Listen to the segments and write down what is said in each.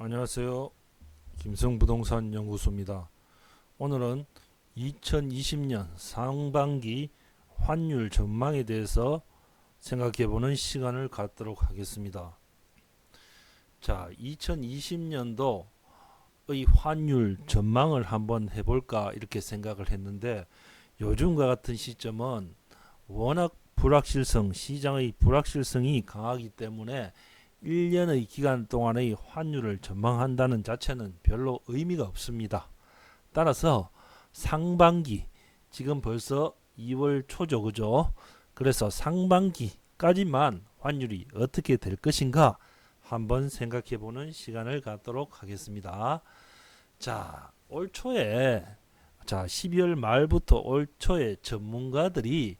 안녕하세요. 김성부동산 연구소입니다. 오늘은 2020년 상반기 환율 전망에 대해서 생각해보는 시간을 갖도록 하겠습니다. 자, 2020년도의 환율 전망을 한번 해볼까 이렇게 생각을 했는데, 요즘과 같은 시점은 워낙 시장의 불확실성이 강하기 때문에 1년의 기간 동안의 환율을 전망한다는 자체는 별로 의미가 없습니다. 따라서 상반기, 지금 벌써 2월 초죠, 그죠? 그래서 상반기까지만 환율이 어떻게 될 것인가 한번 생각해 보는 시간을 갖도록 하겠습니다. 자, 올 초에, 12월 말부터 올 초에 전문가들이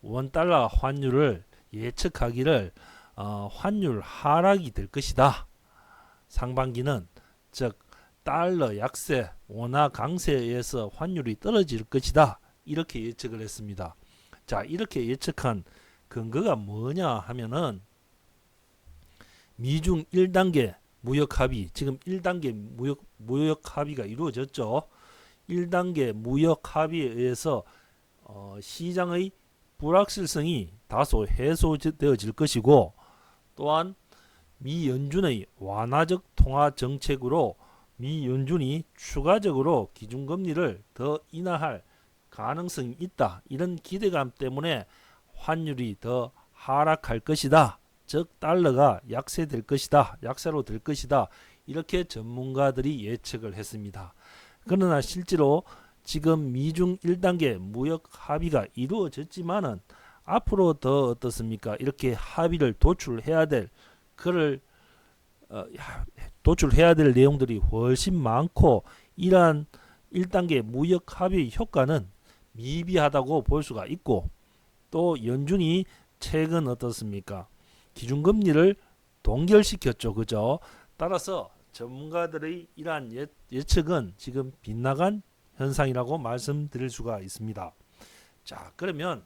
원달러 환율을 예측하기를 환율 하락이 될 것이다. 상반기는 즉 달러 약세, 원화 강세에 의해서 환율이 떨어질 것이다. 이렇게 예측을 했습니다. 자, 이렇게 예측한 근거가 뭐냐 하면은 미중 1단계 무역 합의, 지금 1단계 무역 합의가 이루어졌죠. 1단계 무역 합의에 의해서 시장의 불확실성이 다소 해소되어질 것이고, 또한 미 연준의 완화적 통화 정책으로 미 연준이 추가적으로 기준금리를 더 인하할 가능성이 있다. 이런 기대감 때문에 환율이 더 하락할 것이다. 즉 달러가 약세될 것이다. 약세로 될 것이다. 이렇게 전문가들이 예측을 했습니다. 그러나 실제로 지금 미중 1단계 무역 합의가 이루어졌지만은 앞으로 더 어떻습니까? 이렇게 합의를 도출해야 될 그를 도출해야 될 내용들이 훨씬 많고, 이러한 1단계 무역 합의 효과는 미비하다고 볼 수가 있고, 또 연준이 최근 어떻습니까? 기준금리를 동결시켰죠, 그죠? 따라서 전문가들의 이러한 예측은 지금 빗나간 현상이라고 말씀드릴 수가 있습니다. 자, 그러면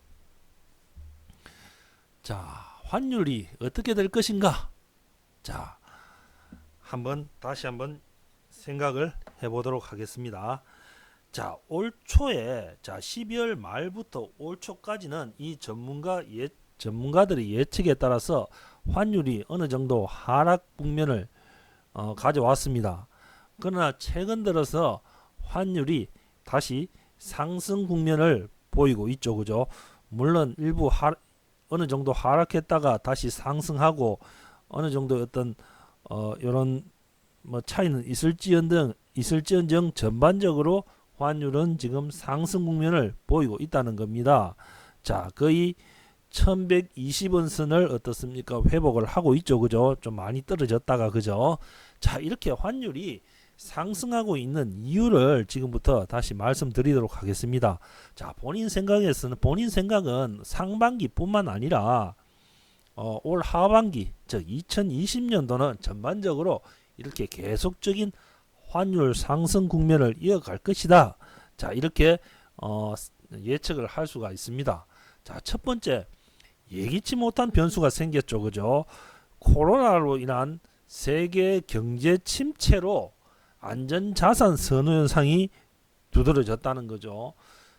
환율이 어떻게 될 것인가? 자, 다시 한번 생각을 해보도록 하겠습니다. 자, 올 초에 12월 말부터 올 초까지는 이 전문가들의 예측에 따라서 환율이 어느 정도 하락 국면을 가져왔습니다. 그러나 최근 들어서 환율이 다시 상승 국면을 보이고 있죠, 그죠? 물론 일부 어느 정도 하락했다가 다시 상승하고 어느 정도 어떤 이런 차이는 있을지언정 전반적으로 환율은 지금 상승 국면을 보이고 있다는 겁니다. 자, 거의 1120원 선을 어떻습니까? 회복을 하고 있죠, 그죠? 좀 많이 떨어졌다가, 그죠? 자, 이렇게 환율이 상승하고 있는 이유를 지금부터 다시 말씀드리도록 하겠습니다. 자, 본인 생각은 상반기뿐만 아니라 올 하반기, 즉 2020년도는 전반적으로 이렇게 계속적인 환율 상승 국면을 이어갈 것이다. 자, 이렇게 예측을 할 수가 있습니다. 자, 첫 번째, 예기치 못한 변수가 생겼죠, 그죠? 코로나로 인한 세계 경제 침체로 안전자산 선호 현상이 두드러졌다는 거죠.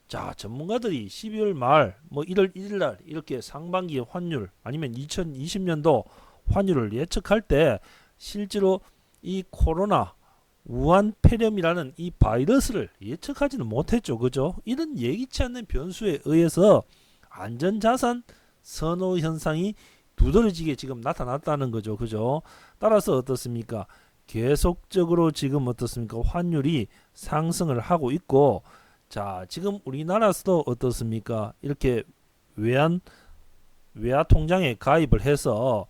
자, 전문가들이 12월 말, 1월 1일 날 이렇게 상반기 환율 아니면 2020년도 환율을 예측할 때 실제로 이 코로나 우한 폐렴이라는 이 바이러스를 예측하지는 못했죠, 그죠? 이런 예기치 않는 변수에 의해서 안전자산 선호 현상이 두드러지게 지금 나타났다는 거죠, 그죠? 따라서 어떻습니까? 계속적으로 지금 어떻습니까? 환율이 상승을 하고 있고, 자, 지금 우리나라에서도 어떻습니까? 이렇게 외화 통장에 가입을 해서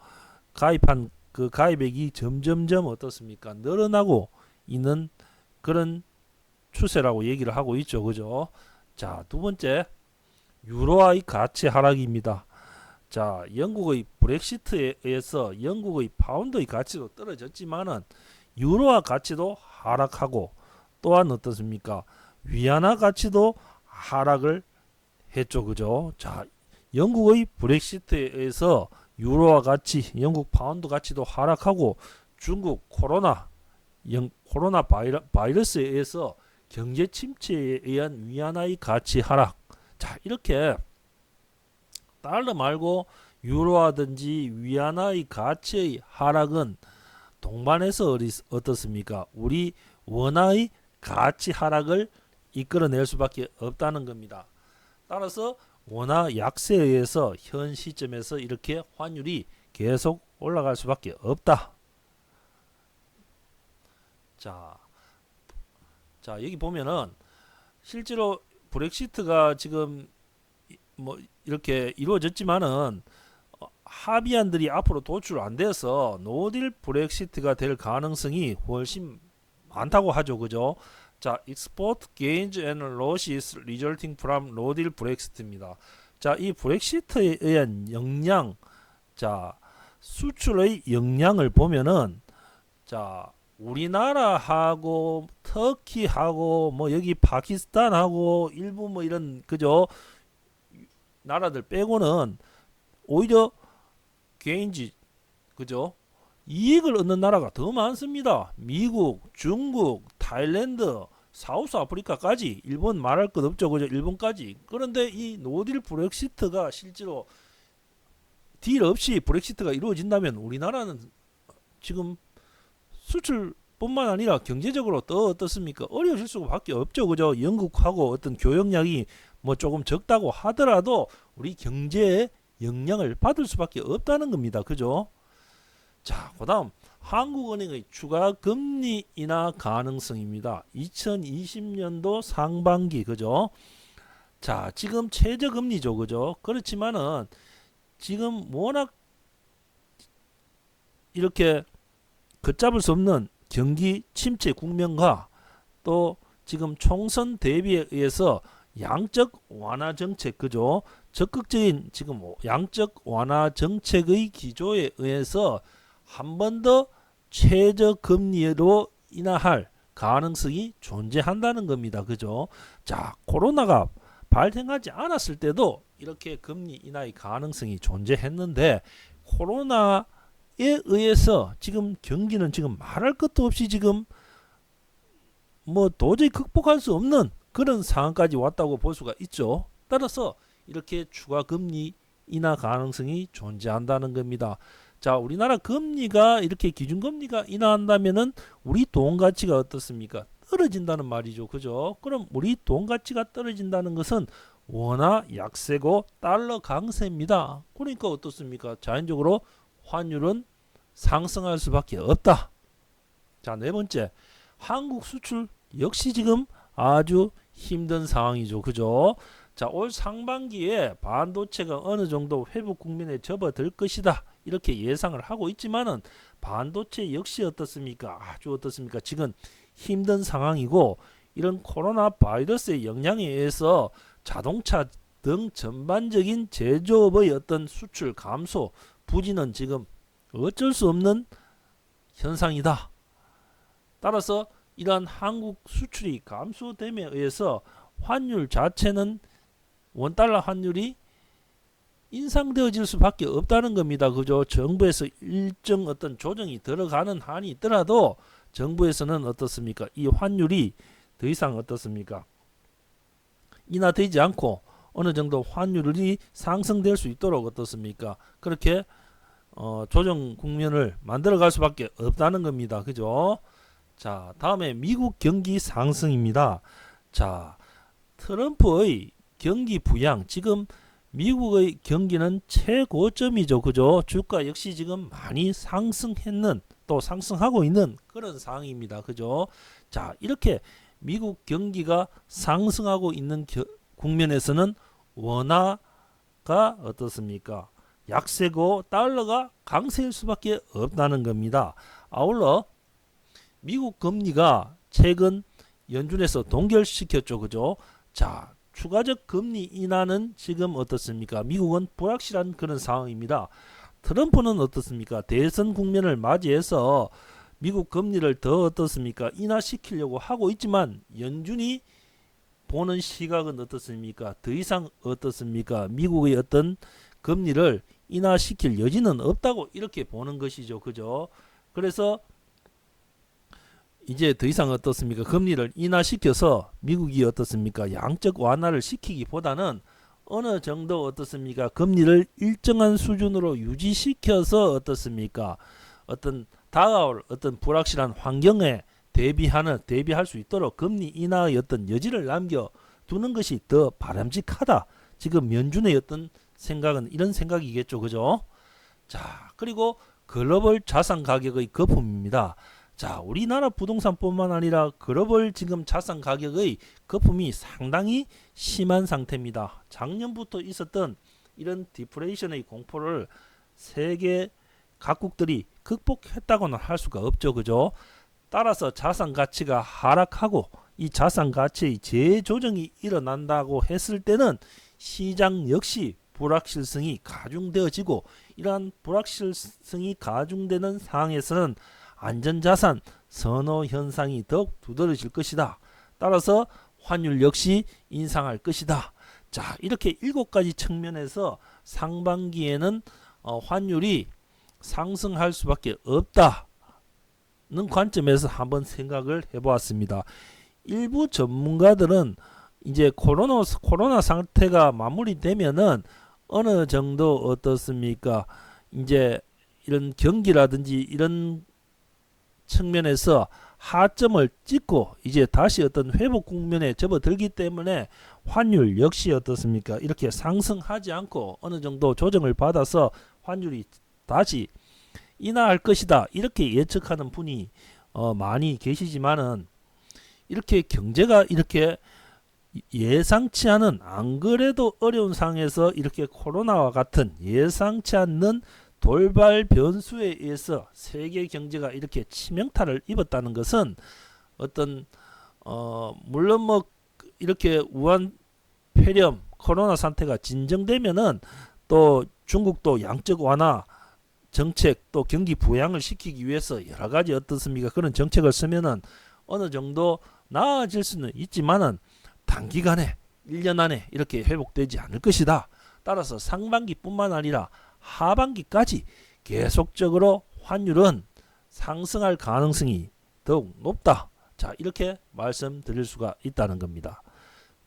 가입한 그 가입액이 점점점 어떻습니까? 늘어나고 있는 그런 추세라고 얘기를 하고 있죠, 그죠? 자, 두 번째, 유로화의 가치 하락입니다. 자, 영국의 브렉시트에 의해서 영국의 파운드의 가치도 떨어졌지만은 유로화 가치도 하락하고, 또한 어떻습니까? 위안화 가치도 하락을 했죠, 그죠? 자, 영국의 브렉시트에 의해서 유로화 가치, 영국 파운드 가치도 하락하고, 중국 코로나 코로나 바이러스에 의해서 경제 침체에 의한 위안화의 가치 하락. 자, 이렇게 달러 말고 유로하든지 위안화의 가치의 하락은 동반해서 어떻습니까? 우리 원화의 가치 하락을 이끌어낼 수밖에 없다는 겁니다. 따라서 원화 약세에 의해서 현 시점에서 이렇게 환율이 계속 올라갈 수밖에 없다. 자, 여기 보면은 실제로 브렉시트가 지금 뭐 이렇게 이루어졌지만은 합의안들이 앞으로 도출 안 돼서 노딜 브렉시트가 될 가능성이 훨씬 많다고 하죠. 그죠? 자, export gains and losses resulting from no deal Brexit입니다. 자, 이 브렉시트에 의한 영향, 자, 수출의 영향을 보면은, 자, 우리나라하고 터키하고 뭐 여기 파키스탄하고 일부 뭐 이런 그죠 나라들 빼고는 오히려 게인지 그죠 이익을 얻는 나라가 더 많습니다. 미국, 중국, 타일랜드, 사우스 아프리카까지, 일본 말할 것 없죠. 그죠? 일본까지. 그런데 이 노딜 브렉시트가 실제로 딜 없이 브렉시트가 이루어진다면 우리나라는 지금 수출뿐만 아니라 경제적으로 더 어떻습니까? 어려워질 수밖에 없죠. 그죠? 영국하고 어떤 교역량이 뭐 조금 적다고 하더라도 우리 경제에 영향을 받을 수밖에 없다는 겁니다. 그죠? 자, 그 다음 한국은행의 추가 금리 인하 가능성입니다. 2020년도 상반기 그죠? 자, 지금 최저금리죠. 그죠? 그렇지만은 지금 워낙 이렇게 걷잡을 수 없는 경기 침체 국면과 또 지금 총선 대비에 의해서 양적 완화 정책 그죠? 적극적인 지금 양적 완화 정책의 기조에 의해서 한 번 더 최저금리로 인하할 가능성이 존재한다는 겁니다. 그죠? 자, 코로나가 발생하지 않았을 때도 이렇게 금리 인하의 가능성이 존재했는데 코로나에 의해서 지금 경기는 지금 말할 것도 없이 지금 뭐 도저히 극복할 수 없는 그런 상황까지 왔다고 볼 수가 있죠. 따라서 이렇게 추가 금리 인하 가능성이 존재한다는 겁니다. 자, 우리나라 금리가 이렇게 기준금리가 인하한다면은 우리 돈 가치가 어떻습니까? 떨어진다는 말이죠. 그죠? 그럼 우리 돈 가치가 떨어진다는 것은 원화 약세고 달러 강세입니다. 그러니까 어떻습니까? 자연적으로 환율은 상승할 수밖에 없다. 자, 네 번째. 한국 수출 역시 지금 아주 힘든 상황이죠. 그죠? 자, 올 상반기에 반도체가 어느 정도 회복 국면에 접어들 것이다. 이렇게 예상을 하고 있지만은 반도체 역시 어떻습니까? 아주 어떻습니까? 지금 힘든 상황이고 이런 코로나 바이러스의 영향에 의해서 자동차 등 전반적인 제조업의 어떤 수출 감소, 부진은 지금 어쩔 수 없는 현상이다. 따라서 이러한 한국 수출이 감소됨에 의해서 환율 자체는 원달러 환율이 인상되어질 수밖에 없다는 겁니다. 그죠? 정부에서 일정 어떤 조정이 들어가는 한이 있더라도 정부에서는 어떻습니까? 이 환율이 더 이상 어떻습니까? 인하되지 않고 어느 정도 환율이 상승될 수 있도록 어떻습니까? 그렇게 조정 국면을 만들어갈 수밖에 없다는 겁니다. 그죠? 자, 다음에 미국 경기 상승입니다. 자, 트럼프의 경기 부양 지금 미국의 경기는 최고점이죠. 그죠? 주가 역시 지금 많이 상승했는 또 상승하고 있는 그런 상황입니다. 그죠? 자, 이렇게 미국 경기가 상승하고 있는 국면에서는 원화가 어떻습니까? 약세고 달러가 강세일 수밖에 없다는 겁니다. 아울러 미국 금리가 최근 연준에서 동결시켰죠. 그죠? 자, 추가적 금리 인하는 지금 어떻습니까? 미국은 불확실한 그런 상황입니다. 트럼프는 어떻습니까? 대선 국면을 맞이해서 미국 금리를 더 어떻습니까? 인하시키려고 하고 있지만 연준이 보는 시각은 어떻습니까? 더 이상 어떻습니까? 미국의 어떤 금리를 인하시킬 여지는 없다고 이렇게 보는 것이죠. 그죠? 그래서 이제 더 이상 어떻습니까? 금리를 인하시켜서 미국이 어떻습니까? 양적 완화를 시키기보다는 어느 정도 어떻습니까? 금리를 일정한 수준으로 유지시켜서 어떻습니까? 어떤 다가올 어떤 불확실한 환경에 대비할 수 있도록 금리 인하의 어떤 여지를 남겨두는 것이 더 바람직하다. 지금 연준의 어떤 생각은 이런 생각이겠죠, 그죠? 자, 그리고 글로벌 자산 가격의 거품입니다. 자, 우리나라 부동산뿐만 아니라 글로벌 지금 자산 가격의 거품이 상당히 심한 상태입니다. 작년부터 있었던 이런 디플레이션의 공포를 세계 각국들이 극복했다고는 할 수가 없죠, 그죠? 따라서 자산 가치가 하락하고 이 자산 가치의 재조정이 일어난다고 했을 때는 시장 역시 불확실성이 가중되어지고, 이러한 불확실성이 가중되는 상황에서는 안전자산 선호 현상이 더욱 두드러질 것이다. 따라서 환율 역시 인상할 것이다. 자, 이렇게 7가지 측면에서 상반기에는 환율이 상승할 수밖에 없다는 관점에서 한번 생각을 해보았습니다. 일부 전문가들은 이제 코로나 상태가 마무리되면은 어느 정도 어떻습니까? 이제 이런 경기라든지 이런 측면에서 하점을 찍고 이제 다시 어떤 회복 국면에 접어들기 때문에 환율 역시 어떻습니까? 이렇게 상승하지 않고 어느 정도 조정을 받아서 환율이 다시 인하할 것이다. 이렇게 예측하는 분이 많이 계시지만은, 이렇게 경제가 이렇게 예상치 않은, 안 그래도 어려운 상황에서 이렇게 코로나와 같은 예상치 않는 돌발 변수에 의해서 세계 경제가 이렇게 치명타를 입었다는 것은 어떤 물론 뭐 이렇게 우한 폐렴 코로나 상태가 진정되면은 또 중국도 양적 완화 정책, 또 경기 부양을 시키기 위해서 여러 가지 어떻습니까? 그런 정책을 쓰면은 어느 정도 나아질 수는 있지만은 단기간에 1년 안에 이렇게 회복되지 않을 것이다. 따라서 상반기뿐만 아니라 하반기까지 계속적으로 환율은 상승할 가능성이 더욱 높다. 자, 이렇게 말씀드릴 수가 있다는 겁니다.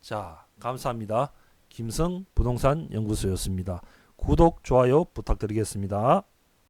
자, 감사합니다. 김성 부동산 연구소였습니다. 구독, 좋아요 부탁드리겠습니다.